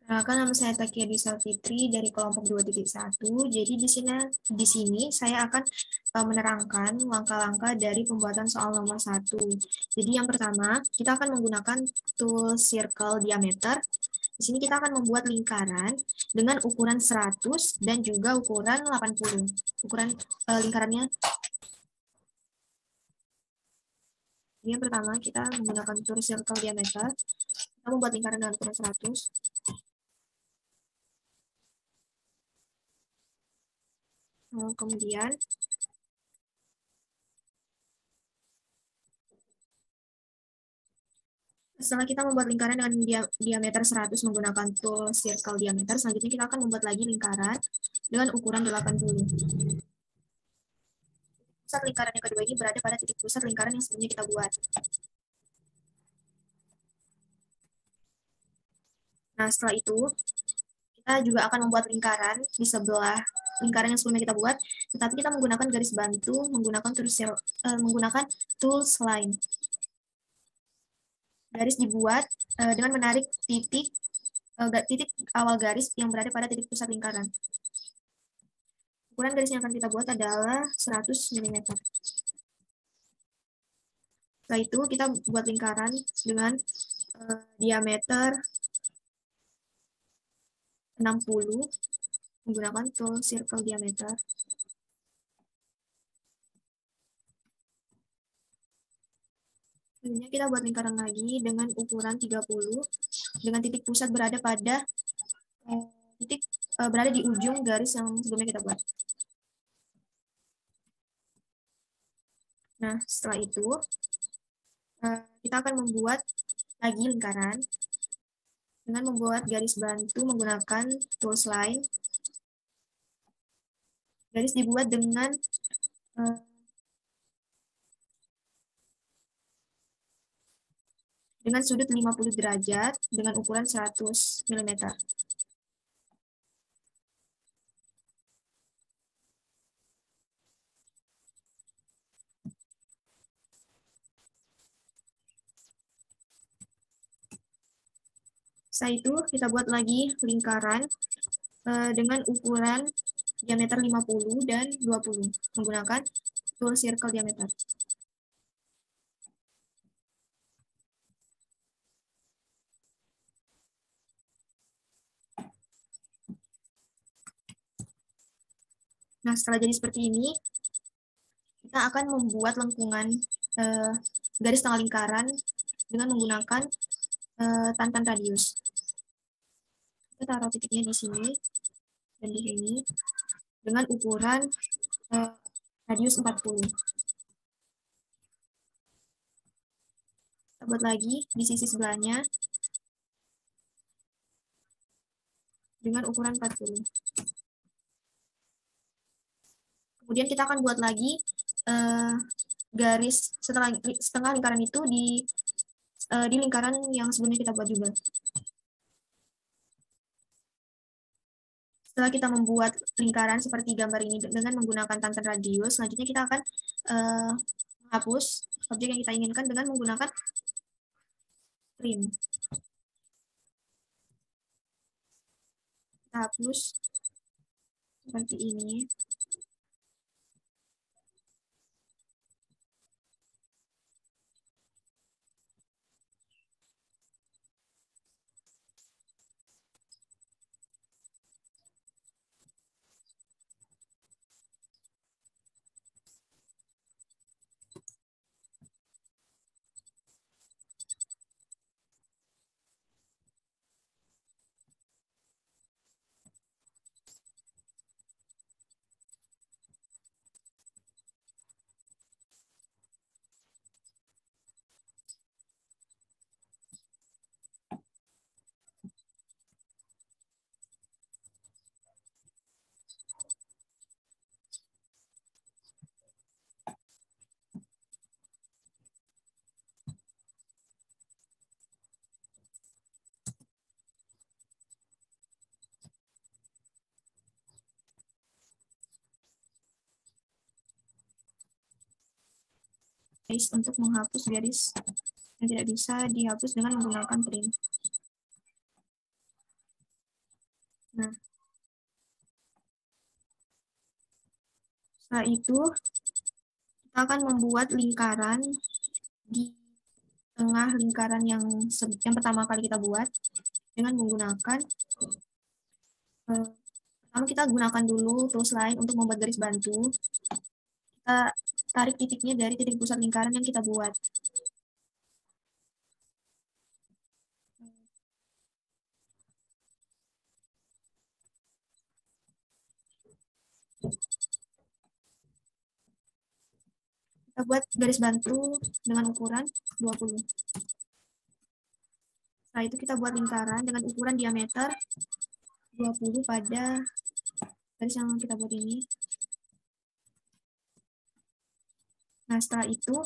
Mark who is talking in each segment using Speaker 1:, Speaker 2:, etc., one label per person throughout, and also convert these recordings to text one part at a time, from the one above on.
Speaker 1: Kan nama saya Takia Disa Fitri dari kelompok 2.1. Jadi di sini saya akan menerangkan langkah-langkah dari pembuatan soal nomor 1. Jadi yang pertama, kita akan menggunakan tool circle diameter. Di sini kita akan membuat lingkaran dengan ukuran 100 dan juga ukuran 80. Ukuran lingkarannya, yang pertama kita menggunakan tool circle diameter. Kita membuat lingkaran dengan ukuran 100. Kemudian setelah kita membuat lingkaran dengan diameter 100 menggunakan tool circle diameter, selanjutnya kita akan membuat lagi lingkaran dengan ukuran 80. Pusat lingkaran yang kedua ini berada pada titik pusat lingkaran yang sebelumnya kita buat. Nah, setelah itu, kita juga akan membuat lingkaran di sebelah lingkaran yang sebelumnya kita buat, tetapi kita menggunakan garis bantu, menggunakan tools lain. Garis dibuat dengan menarik titik awal garis yang berada pada titik pusat lingkaran. Ukuran garis yang akan kita buat adalah 100 mm. Setelah itu kita buat lingkaran dengan diameter 60 menggunakan tool circle diameter. Selanjutnya kita buat lingkaran lagi dengan ukuran 30 dengan titik pusat berada pada berada di ujung garis yang sebelumnya kita buat. Nah, setelah itu kita akan membuat lagi lingkaran dengan membuat garis bantu menggunakan tools line. Garis dibuat dengan sudut 50 derajat dengan ukuran 100 mm. Setelah itu kita buat lagi lingkaran dengan ukuran diameter 50 dan 20 menggunakan tool circle diameter. Nah, setelah jadi seperti ini, kita akan membuat lengkungan garis tengah lingkaran dengan menggunakan tantan radius. Kita taruh titiknya di sini dan di sini dengan ukuran radius 40. Kita buat lagi di sisi sebelahnya dengan ukuran 40. Kemudian kita akan buat lagi garis setengah lingkaran itu di lingkaran yang sebelumnya kita buat juga. Setelah kita membuat lingkaran seperti gambar ini dengan menggunakan tantan radius, selanjutnya kita akan menghapus objek yang kita inginkan dengan menggunakan trim. Kita hapus seperti ini. Untuk menghapus garis yang tidak bisa dihapus dengan menggunakan trim. Setelah itu, kita akan membuat lingkaran di tengah lingkaran yang pertama kali kita buat dengan menggunakan pertama kita gunakan dulu tools lain untuk membuat garis bantu. Kita tarik titiknya dari titik pusat lingkaran yang kita buat. Kita buat garis bantu dengan ukuran 20. Setelah itu kita buat lingkaran dengan ukuran diameter 20 pada garis yang kita buat ini. Nah, setelah itu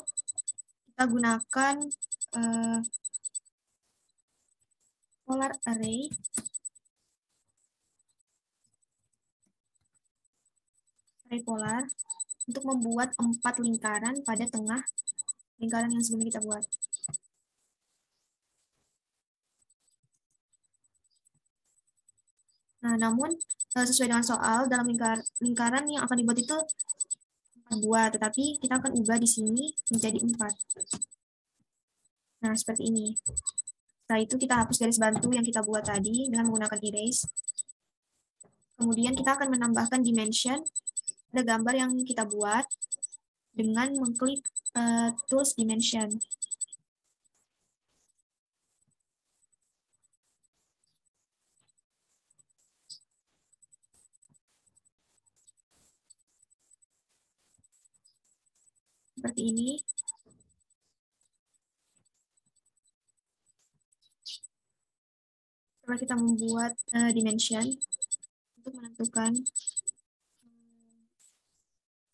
Speaker 1: kita gunakan polar array polar untuk membuat 4 lingkaran pada tengah lingkaran yang sebelumnya kita buat. Nah, namun sesuai dengan soal, dalam lingkaran yang akan dibuat itu 4 buah, tetapi kita akan ubah di sini menjadi 4. Nah, seperti ini. Setelah itu kita hapus garis bantu yang kita buat tadi dengan menggunakan erase. Kemudian kita akan menambahkan dimension pada gambar yang kita buat dengan mengklik tools dimension. Seperti ini. Setelah kita membuat dimension untuk menentukan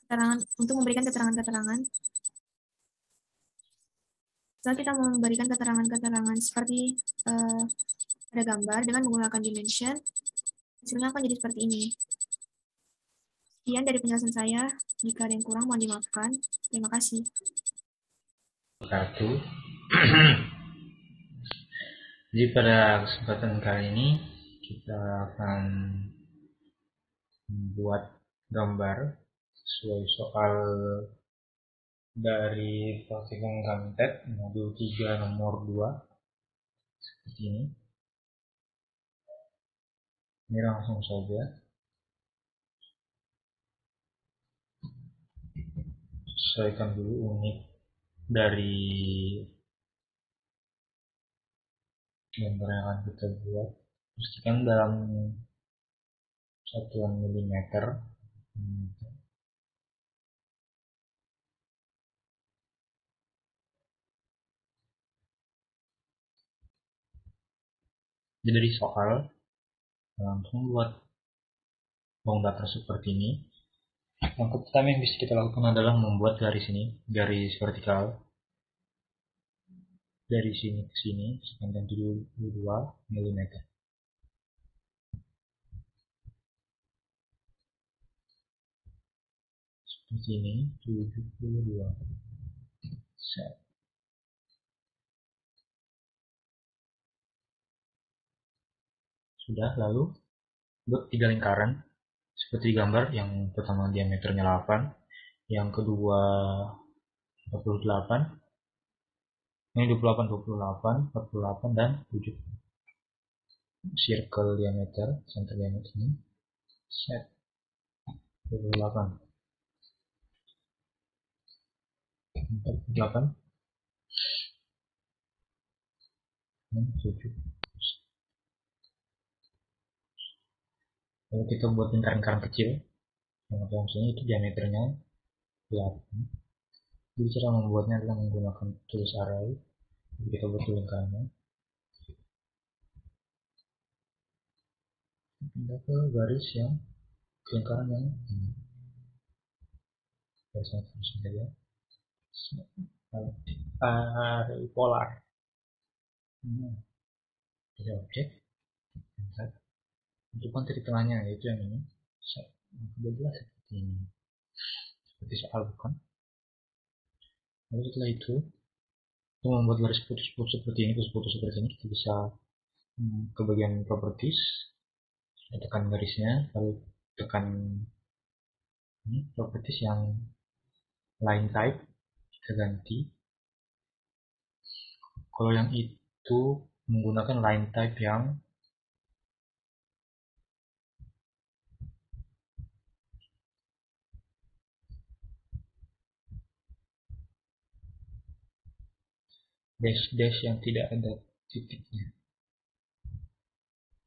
Speaker 1: keterangan, untuk memberikan keterangan-keterangan. Setelah kita memberikan keterangan-keterangan seperti pada gambar dengan menggunakan dimension, hasilnya akan jadi seperti ini. Sekian dari penjelasan saya. Jika ada yang kurang, mohon dimaafkan. Terima kasih.
Speaker 2: Kartu. Jadi pada kesempatan kali ini kita akan membuat gambar sesuai soal dari praktikum Kamtek modul 3 nomor 2 seperti ini. Ini langsung saja sesuaikan dulu unit dari gambar yang akan kita buat. Pastikan dalam satuan milimeter. Jadi dari soal langsung buat bangun datar seperti ini. Yang pertama yang bisa kita lakukan adalah membuat garis ini, garis vertikal dari sini ke sini sepanjang 72 mm. Seperti ini, 72. Set. Sudah, lalu buat 3 lingkaran seperti gambar. Yang pertama diameternya 8, yang kedua 48, ini 28, 28, 48 dan 7. Circle diameter, center diameter ini set 28, 48 dan 7. Lalu kita buat lingkaran kecil yang dalam sini itu diameternya 8. Jadi cara membuatnya adalah menggunakan tools array. Jadi kita buat lingkarannya, pindah ke garis yang lingkaran yang ini, garis yang terus saja. Array polar. Jadi objek, tentukan titik tengahnya yaitu yang ini. Jadilah seperti ini, seperti soal bukan. Lalu setelah itu untuk membuat garis putus-putus seperti ini, kita bisa ke bagian properties, tekan garisnya, lalu tekan Ini properties yang line type kita ganti. Kalau yang itu menggunakan line type yang dash yang tidak ada titiknya.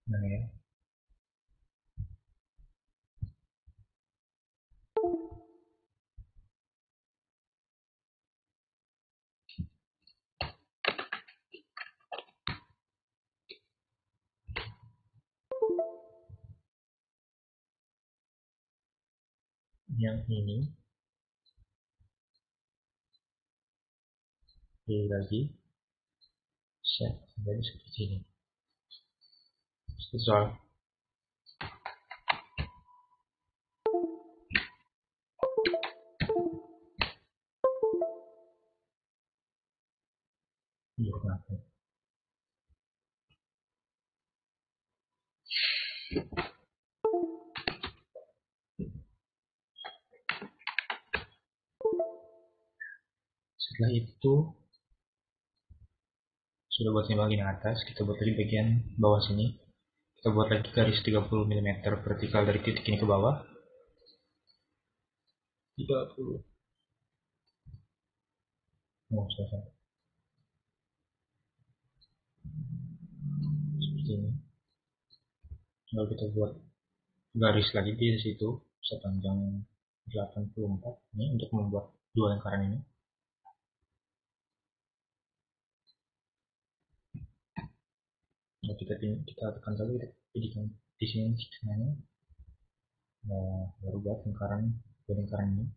Speaker 2: Nah ya. Yang ini pilih lagi set jadi seperti ini. Soal setelah itu sudah buat bagian atas, kita buat lagi bagian bawah sini. Kita buat lagi garis 30 mm vertikal dari titik ini ke bawah. 30. Oh, selesai. Seperti ini. Lalu kita buat garis lagi di situ sepanjang 84 ini untuk membuat dua lingkaran ini. Nah, kita tekan saja, kita pilihkan di sini sebenarnya. Nah, baru buat lingkaran ini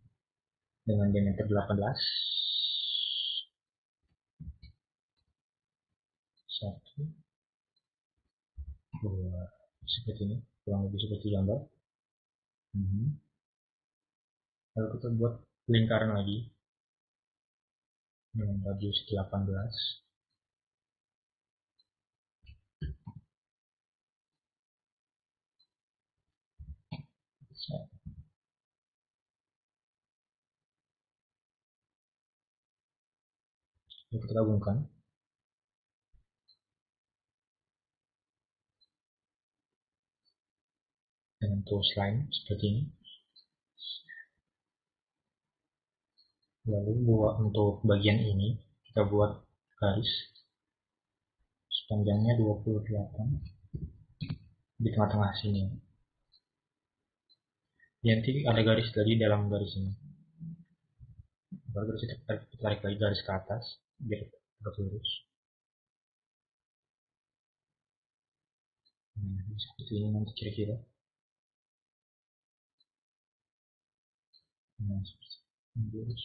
Speaker 2: dengan diameter 18. Satu, dua, seperti ini, kurang lebih seperti gambar. Lalu kita buat lingkaran lagi dengan radius 18. Lalu kita gabungkan dengan tools line seperti ini. Lalu buat untuk bagian ini kita buat garis sepanjangnya 28 di tengah-tengah sini. Nanti ada garis tadi dalam garis ini. Baru garis kita tarik lagi garis ke atas biar tegak lurus. Nah, seperti ini nanti kira-kira. Nah, seperti ini lurus.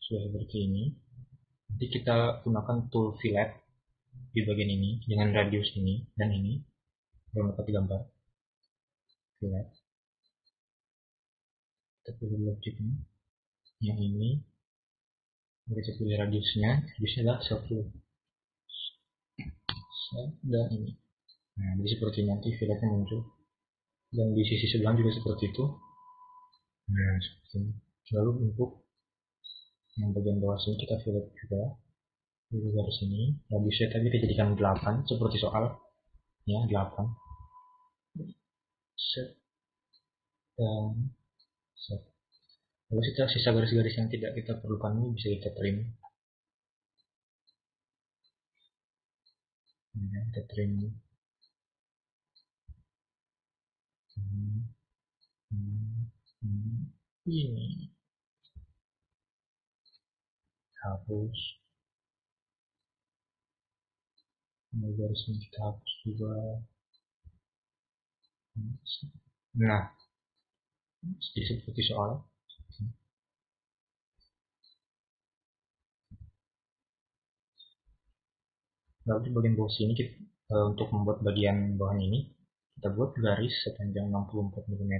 Speaker 2: Sudah seperti ini. Nanti kita gunakan tool fillet di bagian ini dengan radius ini dan ini belum dapat digambar. Fillet. Kita pilih objeknya. Yang ini kita pilih radiusnya adalah 10. Dan ini. Nah, jadi seperti nanti filletnya muncul. Dan di sisi sebelah juga seperti itu. Nah, seperti ini. Lalu untuk yang bagian bawah sini kita fillet juga. Di garis ini, radiusnya tadi kita jadikan 8 seperti soal. Ya, 8. Set. Dan set. Lalu sisa garis-garis yang tidak kita perlukan ini bisa kita trim. Nah, kita trim ini hapus. Garis ini kita hapus juga. Nah, jadi seperti soal. Lalu di bagian bawah sini kita, untuk membuat bagian bawah ini kita buat garis sepanjang 64 mm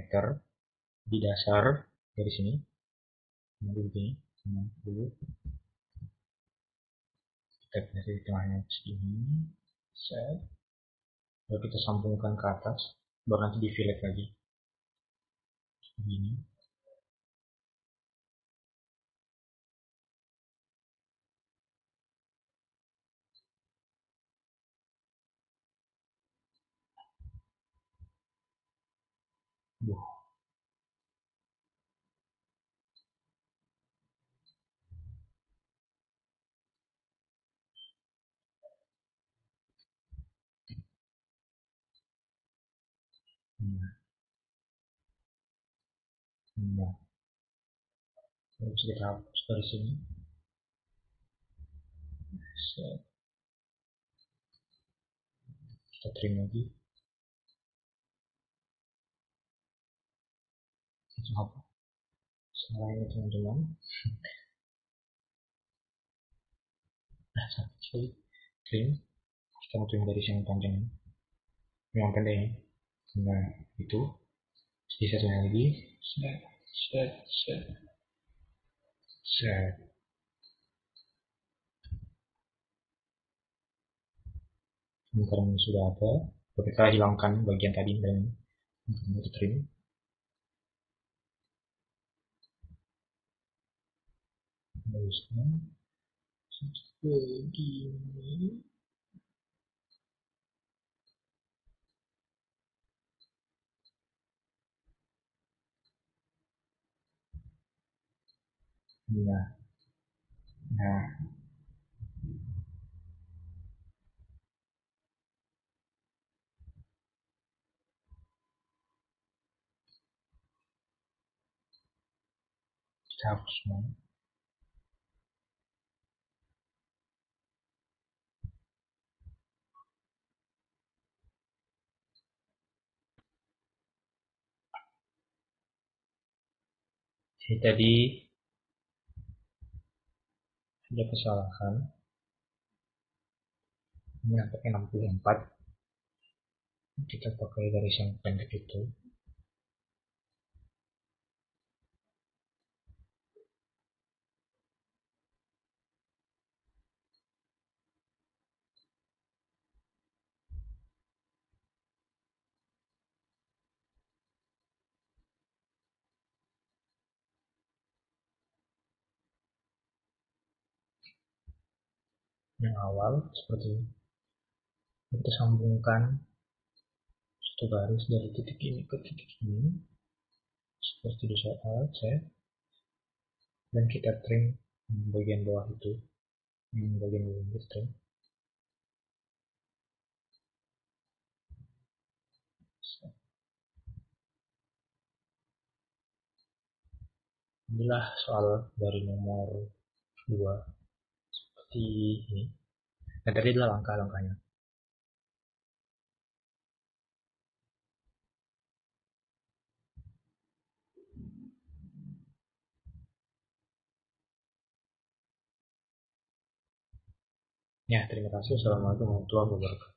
Speaker 2: di dasar garis ini. Begini 60 step dari tengahnya ke sini, set, lalu kita sambungkan ke atas, baru nanti di fillet lagi, begini. Nah, lalu bisa kita hapus dari sini, set, kita trim lagi, kita hapus. Salah ini teman-teman. Nah, sakit sekali. Trim, kita mau trim dari yang panjang, yang pendek ya. Nah, itu. Jadi satunya lagi, set, set, set, set. Karena sudah ada, kita hilangkan bagian tadi dan kita trim. Bagusnya begini. Nah, nah, kita hapus semua. Jadi tadi ada kesalahan. Ini pakai 64. Kita pakai garis yang pendek itu. Yang awal seperti ini. Kita sambungkan satu garis dari titik ini ke titik ini seperti di soal set, dan kita trim bagian bawah itu, bagian bawah kita trim. Inilah soal dari nomor 2 seperti ini, dan tadi adalah langkah-langkahnya. Ya, terima kasih. Assalamualaikum warahmatullahi wabarakatuh.